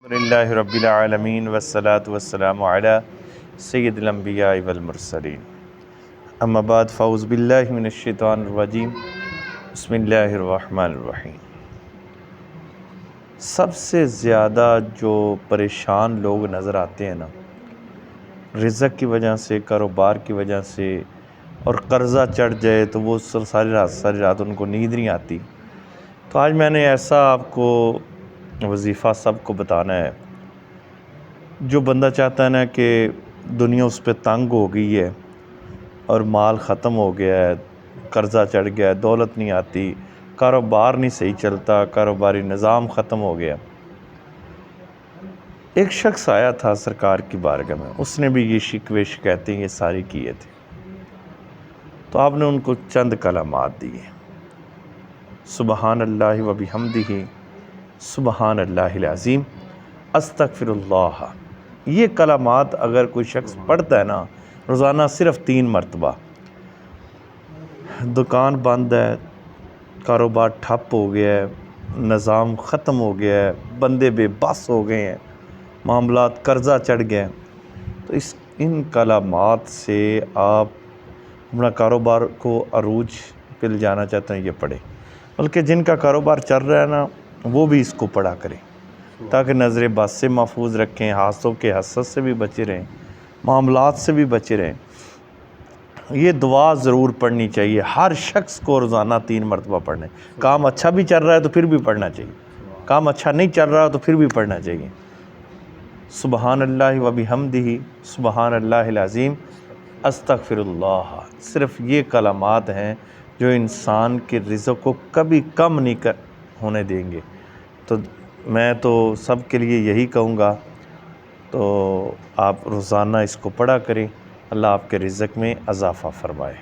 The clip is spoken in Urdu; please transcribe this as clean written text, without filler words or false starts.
للہ رب العالمین والصلاة والسلام علی سید الانبیاء والمرسلین اما بعد فاعوذ باللہ من الشیطان الرجیم بسم اللہ الرحمن الرحیم۔ سب سے زیادہ جو پریشان لوگ نظر آتے ہیں نا، رزق کی وجہ سے، کاروبار کی وجہ سے، اور قرضہ چڑھ جائے تو وہ ساری رات ان کو نیند نہیں آتی۔ تو آج میں نے ایسا آپ کو وظیفہ سب کو بتانا ہے۔ جو بندہ چاہتا ہے نا کہ دنیا اس پہ تنگ ہو گئی ہے اور مال ختم ہو گیا ہے، قرضہ چڑھ گیا ہے، دولت نہیں آتی، کاروبار نہیں صحیح چلتا، کاروباری نظام ختم ہو گیا۔ ایک شخص آیا تھا سرکار کی بارگاہ میں، اس نے بھی یہ شکوے شکایتیں یہ ساری کیے تھے، تو آپ نے ان کو چند کلمات دیے: سبحان اللہ و بحمدہ، سبحان اللہ العظیم، استغفر اللہ۔ یہ کلمات اگر کوئی شخص پڑھتا ہے نا روزانہ صرف 3 مرتبہ، دکان بند ہے، کاروبار ٹھپ ہو گیا ہے، نظام ختم ہو گیا ہے، بندے بے بس ہو گئے ہیں، معاملات قرضہ چڑھ گئے ہیں، تو ان کلمات سے آپ اپنا کاروبار کو عروج پہ لے جانا چاہتے ہیں، یہ پڑھیں۔ بلکہ جن کا کاروبار چل رہا ہے نا وہ بھی اس کو پڑھا کریں، تاکہ نظر بد سے محفوظ رکھیں، حاسدوں کے حسد سے بھی بچے رہیں، معاملات سے بھی بچے رہیں۔ یہ دعا ضرور پڑھنی چاہیے، ہر شخص کو روزانہ 3 مرتبہ پڑھنے۔ کام اچھا بھی چل رہا ہے تو پھر بھی پڑھنا چاہیے، کام اچھا نہیں چل رہا تو پھر بھی پڑھنا چاہیے۔ سبحان اللہ و بحمدہ، سبحان اللہ العظیم، استغفر اللہ۔ صرف یہ کلمات ہیں جو انسان کے رزق کو کبھی کم نہیں ہونے دیں گے۔ تو میں تو سب کے لیے یہی کہوں گا، تو آپ روزانہ اس کو پڑھا کریں، اللہ آپ کے رزق میں اضافہ فرمائے۔